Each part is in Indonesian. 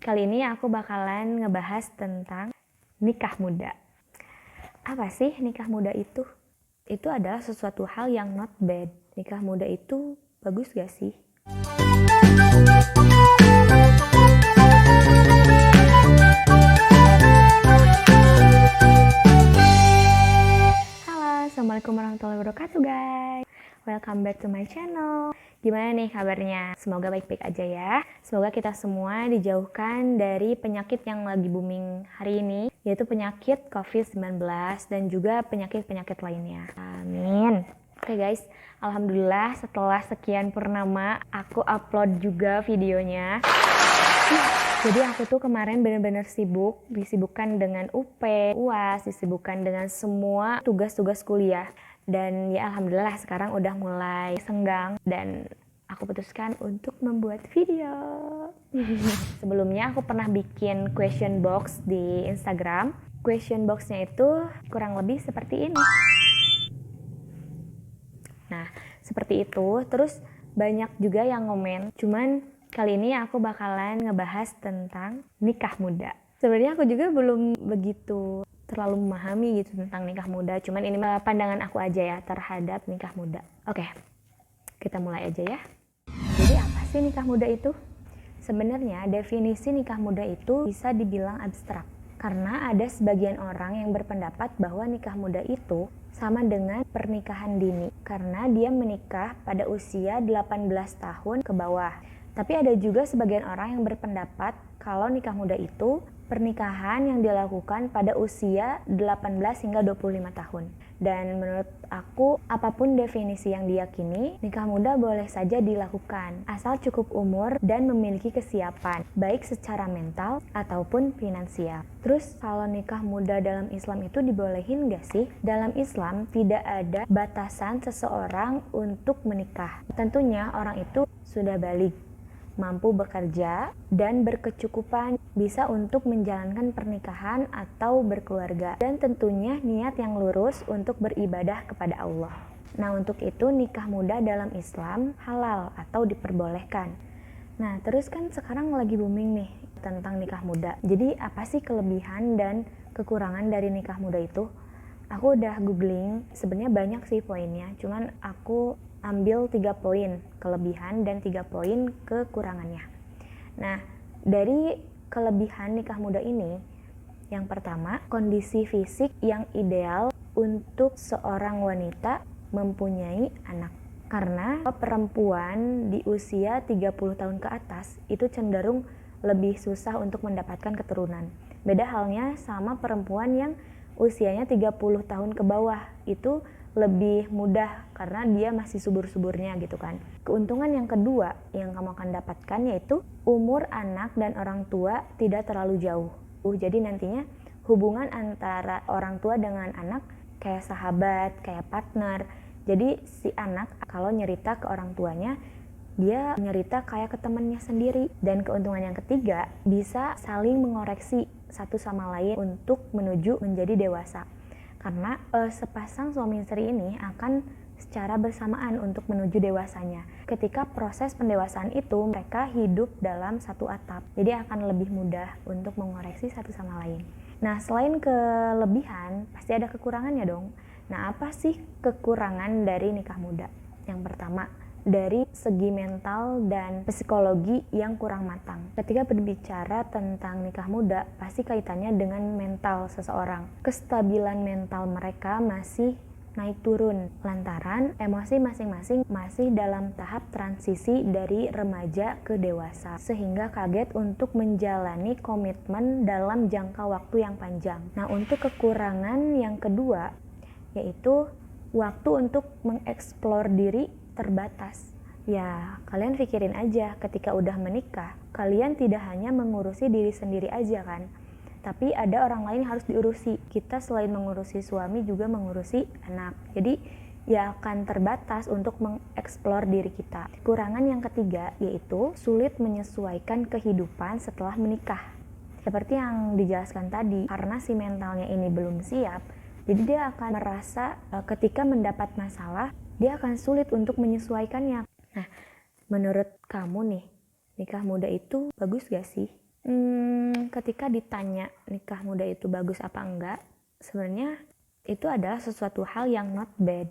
Kali ini aku bakalan ngebahas tentang nikah muda. Apa sih nikah muda itu? Itu adalah sesuatu hal yang not bad. Nikah muda itu bagus gak sih? Halo, assalamualaikum warahmatullahi wabarakatuh guys. Welcome back to my channel. Gimana nih kabarnya? Semoga baik-baik aja ya. Semoga kita semua dijauhkan dari penyakit yang lagi booming hari ini, yaitu penyakit COVID-19 dan juga penyakit-penyakit lainnya. Amin. Oke guys, alhamdulillah setelah sekian purnama, aku upload juga videonya. Jadi aku tuh kemarin bener-bener sibuk, disibukkan dengan UP, UAS, disibukkan dengan semua tugas-tugas kuliah. Dan ya alhamdulillah sekarang udah mulai senggang dan aku putuskan untuk membuat video. Sebelumnya aku pernah bikin question box di Instagram. Question boxnya itu kurang lebih seperti ini. Nah, seperti itu. Terus banyak juga yang ngomen. Cuman kali ini aku bakalan ngebahas tentang nikah muda. Sebenarnya aku juga belum begitu terlalu memahami gitu tentang nikah muda. Cuman ini pandangan aku aja ya terhadap nikah muda. Oke, kita mulai aja ya. Jadi apa sih nikah muda itu? Sebenarnya definisi nikah muda itu bisa dibilang abstrak. Karena ada sebagian orang yang berpendapat bahwa nikah muda itu sama dengan pernikahan dini. Karena dia menikah pada usia 18 tahun ke bawah. Tapi ada juga sebagian orang yang berpendapat kalau nikah muda itu pernikahan yang dilakukan pada usia 18 hingga 25 tahun. Dan menurut aku, apapun definisi yang diyakini, nikah muda boleh saja dilakukan, asal cukup umur dan memiliki kesiapan, baik secara mental ataupun finansial. Terus kalau nikah muda dalam Islam itu dibolehin gak sih? Dalam Islam tidak ada batasan seseorang untuk menikah. Tentunya orang itu sudah balik, mampu bekerja, dan berkecukupan bisa untuk menjalankan pernikahan atau berkeluarga, dan tentunya niat yang lurus untuk beribadah kepada Allah. Nah, untuk itu nikah muda dalam Islam halal atau diperbolehkan. Nah, terus kan sekarang lagi booming nih tentang nikah muda. Jadi apa sih kelebihan dan kekurangan dari nikah muda itu? Aku udah googling, sebenarnya banyak sih poinnya, cuman aku ambil 3 poin kelebihan dan 3 poin kekurangannya. Nah, dari kelebihan nikah muda ini, yang pertama, kondisi fisik yang ideal untuk seorang wanita mempunyai anak. Karena perempuan di usia 30 tahun ke atas itu cenderung lebih susah untuk mendapatkan keturunan. Beda halnya sama perempuan yang usianya 30 tahun ke bawah, itu lebih mudah karena dia masih subur-suburnya gitu kan. Keuntungan yang kedua yang kamu akan dapatkan yaitu umur anak dan orang tua tidak terlalu jauh. Jadi nantinya hubungan antara orang tua dengan anak kayak sahabat, kayak partner. Jadi si anak kalau nyerita ke orang tuanya, dia nyerita kayak ke temannya sendiri. Dan keuntungan yang ketiga, bisa saling mengoreksi satu sama lain untuk menuju menjadi dewasa. Karena sepasang suami istri ini akan secara bersamaan untuk menuju dewasanya. Ketika proses pendewasaan itu mereka hidup dalam satu atap, jadi akan lebih mudah untuk mengoreksi satu sama lain. Nah, selain kelebihan pasti ada kekurangannya dong. Nah, apa sih kekurangan dari nikah muda? Yang pertama, dari segi mental dan psikologi yang kurang matang. Ketika berbicara tentang nikah muda, pasti kaitannya dengan mental seseorang. Kestabilan mental mereka masih naik turun lantaran emosi masing-masing masih dalam tahap transisi dari remaja ke dewasa, sehingga kaget untuk menjalani komitmen dalam jangka waktu yang panjang. Nah, untuk kekurangan yang kedua yaitu waktu untuk mengeksplor diri terbatas. Ya, kalian pikirin aja ketika udah menikah, kalian tidak hanya mengurusi diri sendiri aja kan, tapi ada orang lain yang harus diurusi. Kita selain mengurusi suami juga mengurusi anak. Jadi ya akan terbatas untuk mengeksplor diri kita. Kekurangan yang ketiga yaitu sulit menyesuaikan kehidupan setelah menikah. Seperti yang dijelaskan tadi, karena si mentalnya ini belum siap, jadi dia akan merasa ketika mendapat masalah, dia akan sulit untuk menyesuaikannya. Nah, menurut kamu nih, nikah muda itu bagus gak sih? Ketika ditanya nikah muda itu bagus apa enggak, sebenarnya itu adalah sesuatu hal yang not bad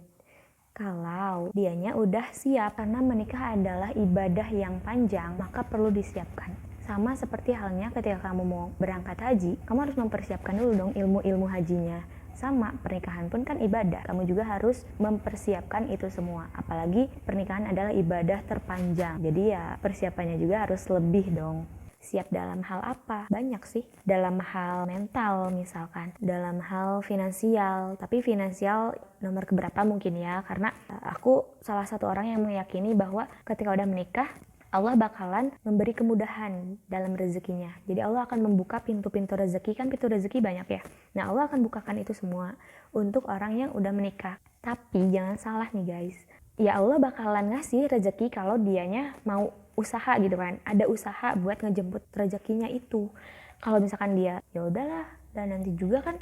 kalau dianya udah siap, karena menikah adalah ibadah yang panjang, maka perlu disiapkan. Sama seperti halnya ketika kamu mau berangkat haji, kamu harus mempersiapkan dulu dong ilmu-ilmu hajinya. Sama, pernikahan pun kan ibadah, kamu juga harus mempersiapkan itu semua. Apalagi pernikahan adalah ibadah terpanjang, jadi ya persiapannya juga harus lebih dong. Siap dalam hal apa? Banyak sih. Dalam hal mental misalkan, dalam hal finansial. Tapi finansial nomor keberapa mungkin ya, karena aku salah satu orang yang meyakini bahwa ketika udah menikah, Allah bakalan memberi kemudahan dalam rezekinya. Jadi Allah akan membuka pintu-pintu rezeki, kan pintu rezeki banyak ya. Nah Allah akan bukakan itu semua untuk orang yang udah menikah. Tapi jangan salah nih guys, ya Allah bakalan ngasih rezeki kalau dianya mau usaha gitu kan, ada usaha buat ngejemput rezekinya itu. Kalau misalkan dia ya udahlah, dan nanti juga kan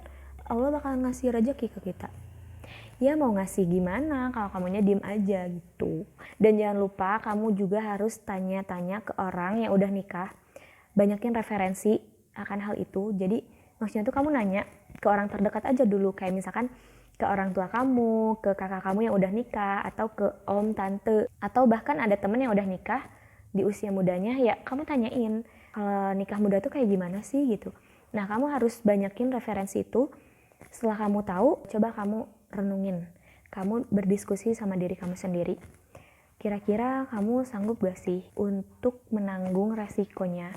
Allah bakal ngasih rezeki ke kita. Ya mau ngasih gimana kalau kamunya diem aja gitu. Dan jangan lupa kamu juga harus tanya-tanya ke orang yang udah nikah, banyakin referensi akan hal itu. Jadi maksudnya tuh kamu nanya ke orang terdekat aja dulu, kayak misalkan ke orang tua kamu, ke kakak kamu yang udah nikah, atau ke om, tante, atau bahkan ada temen yang udah nikah di usia mudanya, ya kamu tanyain kalau nikah muda tuh kayak gimana sih gitu. Nah kamu harus banyakin referensi itu. Setelah kamu tahu, coba kamu renungin, kamu berdiskusi sama diri kamu sendiri, kira-kira kamu sanggup gak sih untuk menanggung resikonya,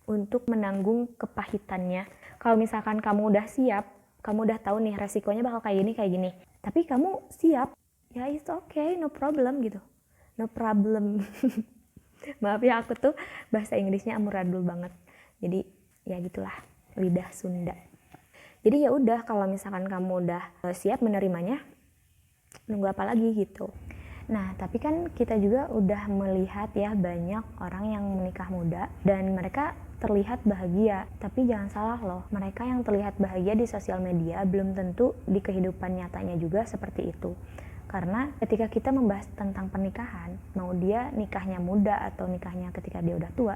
untuk menanggung kepahitannya. Kalau misalkan kamu udah siap, kamu udah tahu nih resikonya bakal kayak gini, tapi kamu siap, ya it's okay, no problem gitu, no problem. Maaf ya, aku tuh bahasa Inggrisnya amburadul banget. Jadi ya gitulah, lidah Sunda. Jadi ya udah, kalau misalkan kamu udah siap menerimanya, nunggu apa lagi gitu. Nah, tapi kan kita juga udah melihat ya banyak orang yang menikah muda dan mereka terlihat bahagia. Tapi jangan salah loh, mereka yang terlihat bahagia di sosial media belum tentu di kehidupan nyatanya juga seperti itu. Karena ketika kita membahas tentang pernikahan, mau dia nikahnya muda atau nikahnya ketika dia udah tua,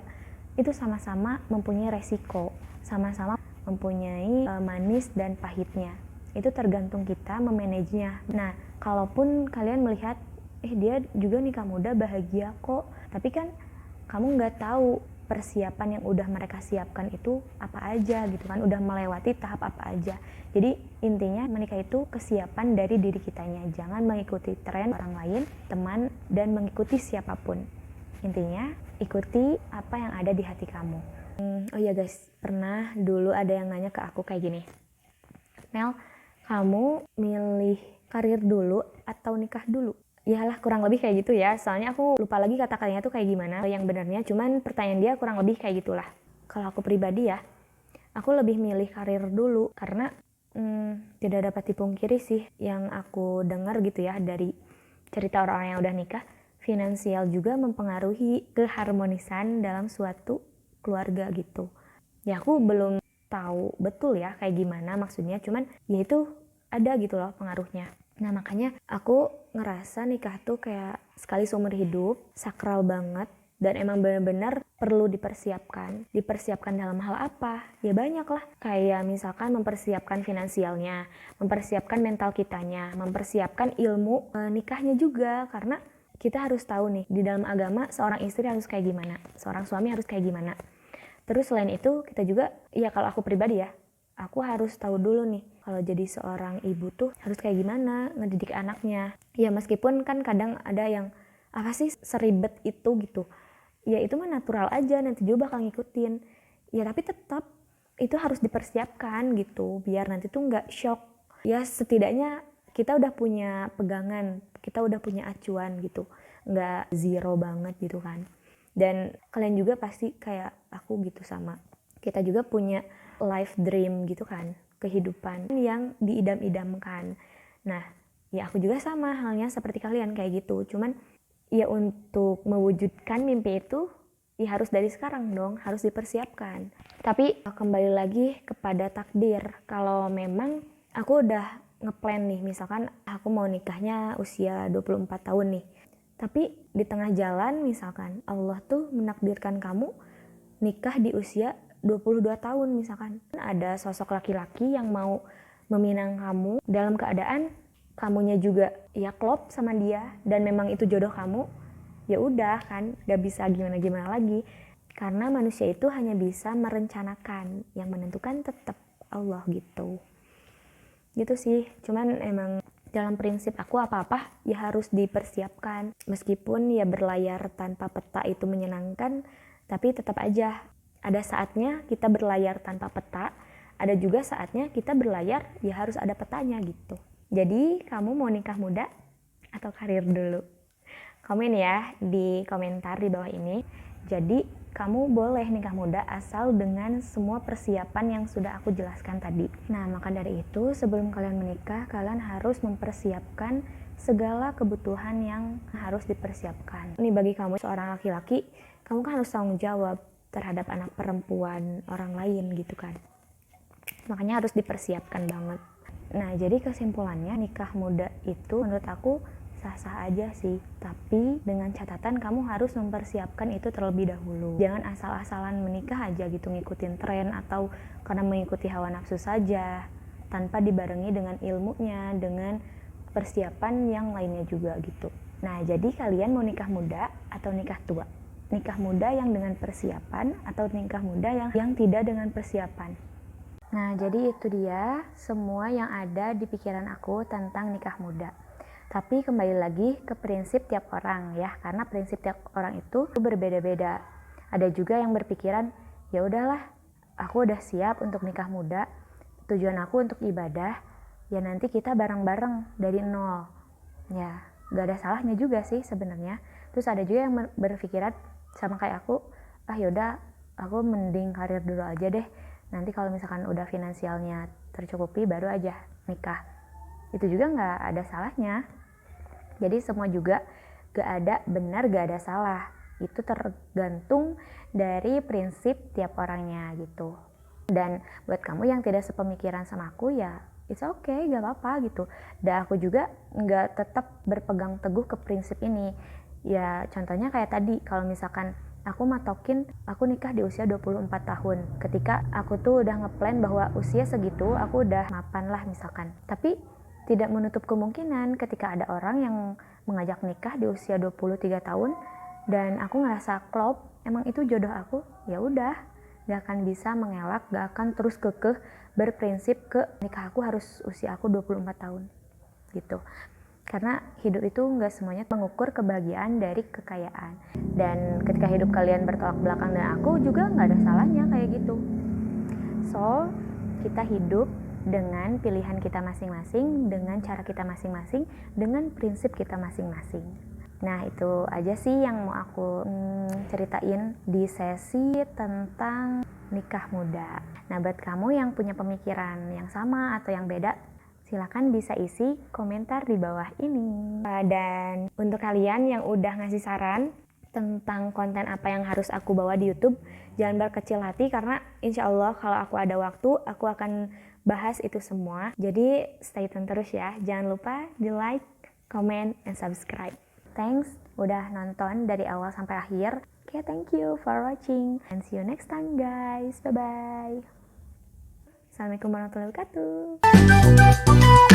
itu sama-sama mempunyai resiko, sama-sama mempunyai manis dan pahitnya. Itu tergantung kita memanagenya. Nah, kalaupun kalian melihat, dia juga nikah muda bahagia kok, tapi kan kamu nggak tahu persiapan yang udah mereka siapkan itu apa aja gitu kan, udah melewati tahap apa aja. Jadi intinya menikah itu kesiapan dari diri kitanya, jangan mengikuti tren orang lain, teman, dan mengikuti siapapun. Intinya ikuti apa yang ada di hati kamu. Oh iya guys, pernah dulu ada yang nanya ke aku kayak gini, Mel, kamu milih karir dulu atau nikah dulu? Yalah, kurang lebih kayak gitu ya, soalnya aku lupa lagi kata-katanya tuh kayak gimana yang benarnya, cuman pertanyaan dia kurang lebih kayak gitulah. Kalau aku pribadi ya, aku lebih milih karir dulu, karena tidak dapat dipungkiri sih yang aku dengar gitu ya dari cerita orang-orang yang udah nikah, finansial juga mempengaruhi keharmonisan dalam suatu keluarga gitu. Ya aku belum tahu betul ya kayak gimana maksudnya, cuman ya itu ada gitu loh pengaruhnya. Nah makanya aku ngerasa nikah tuh kayak sekali seumur hidup, sakral banget, dan emang benar-benar perlu dipersiapkan. Dipersiapkan dalam hal apa? Ya banyak lah, kayak misalkan mempersiapkan finansialnya, mempersiapkan mental kitanya, mempersiapkan ilmu nikahnya juga, karena kita harus tahu nih di dalam agama seorang istri harus kayak gimana, seorang suami harus kayak gimana. Terus selain itu kita juga, ya kalau aku pribadi ya, aku harus tahu dulu nih kalau jadi seorang ibu tuh harus kayak gimana ngedidik anaknya. Ya meskipun kan kadang ada yang apa sih seribet itu gitu, ya itu mah natural aja, nanti juga bakal ngikutin. Ya tapi tetap itu harus dipersiapkan gitu biar nanti tuh nggak shock. Ya setidaknya kita udah punya pegangan, kita udah punya acuan gitu, nggak zero banget gitu kan. Dan kalian juga pasti kayak aku gitu, sama kita juga punya life dream gitu kan, kehidupan yang diidam-idamkan. Nah ya aku juga sama halnya seperti kalian kayak gitu, cuman ya untuk mewujudkan mimpi itu ya harus dari sekarang dong, harus dipersiapkan. Tapi kembali lagi kepada takdir. Kalau memang aku udah ngeplan nih, misalkan aku mau nikahnya usia 24 tahun nih, tapi di tengah jalan misalkan Allah tuh menakdirkan kamu nikah di usia 22 tahun misalkan. Ada sosok laki-laki yang mau meminang kamu dalam keadaan kamunya juga ya klop sama dia dan memang itu jodoh kamu, ya udah kan, gak bisa gimana-gimana lagi. Karena manusia itu hanya bisa merencanakan, yang menentukan tetap Allah gitu. Gitu sih, cuman emang dalam prinsip aku apa-apa ya harus dipersiapkan. Meskipun ya berlayar tanpa peta itu menyenangkan, tapi tetap aja ada saatnya kita berlayar tanpa peta, ada juga saatnya kita berlayar ya harus ada petanya gitu. Jadi kamu mau nikah muda atau karir dulu? Komen ya di komentar di bawah ini. Jadi kamu boleh nikah muda asal dengan semua persiapan yang sudah aku jelaskan tadi. Nah, maka dari itu sebelum kalian menikah, kalian harus mempersiapkan segala kebutuhan yang harus dipersiapkan. Ini bagi kamu seorang laki-laki, kamu kan harus tanggung jawab terhadap anak perempuan orang lain gitu kan. Makanya harus dipersiapkan banget. Nah, jadi kesimpulannya nikah muda itu menurut aku sah-sah aja sih, tapi dengan catatan kamu harus mempersiapkan itu terlebih dahulu. Jangan asal-asalan menikah aja gitu, ngikutin tren atau karena mengikuti hawa nafsu saja, tanpa dibarengi dengan ilmunya, dengan persiapan yang lainnya juga gitu. Nah, jadi kalian mau nikah muda atau nikah tua? Nikah muda yang dengan persiapan atau nikah muda yang tidak dengan persiapan? Nah, jadi itu dia semua yang ada di pikiran aku tentang nikah muda. Tapi kembali lagi ke prinsip tiap orang ya, karena prinsip tiap orang itu berbeda-beda. Ada juga yang berpikiran, ya udahlah, aku udah siap untuk nikah muda, tujuan aku untuk ibadah, ya nanti kita bareng-bareng dari nol. Ya, gak ada salahnya juga sih sebenarnya. Terus ada juga yang berpikiran sama kayak aku, yaudah, aku mending karir dulu aja deh. Nanti kalau misalkan udah finansialnya tercukupi, baru aja nikah. Itu juga gak ada salahnya. Jadi semua juga gak ada benar, gak ada salah. Itu tergantung dari prinsip tiap orangnya gitu. Dan buat kamu yang tidak sepemikiran sama aku ya it's okay, gak apa-apa gitu. Dan aku juga gak tetap berpegang teguh ke prinsip ini. Ya contohnya kayak tadi, kalau misalkan aku matokin aku nikah di usia 24 tahun. Ketika aku tuh udah ngeplan bahwa usia segitu aku udah mapan lah misalkan. Tapi tidak menutup kemungkinan ketika ada orang yang mengajak nikah di usia 23 tahun dan aku ngerasa klop, emang itu jodoh aku, ya udah, gak akan bisa mengelak, gak akan terus kekeh berprinsip ke nikah aku harus usia aku 24 tahun gitu. Karena hidup itu gak semuanya mengukur kebahagiaan dari kekayaan. Dan ketika hidup kalian bertolak belakang dengan aku juga gak ada salahnya kayak gitu. So, kita hidup dengan pilihan kita masing-masing, dengan cara kita masing-masing, dengan prinsip kita masing-masing. Nah, itu aja sih yang mau aku ceritain di sesi tentang nikah muda. Nah, buat kamu yang punya pemikiran yang sama atau yang beda, silakan bisa isi komentar di bawah ini. Dan untuk kalian yang udah ngasih saran tentang konten apa yang harus aku bawa di YouTube, jangan berkecil hati karena insya Allah kalau aku ada waktu, aku akan bahas itu semua. Jadi stay tune terus ya. Jangan lupa di like, comment, and subscribe. Thanks udah nonton dari awal sampai akhir. Okay, thank you for watching and see you next time guys. Bye bye. Assalamualaikum warahmatullahi wabarakatuh.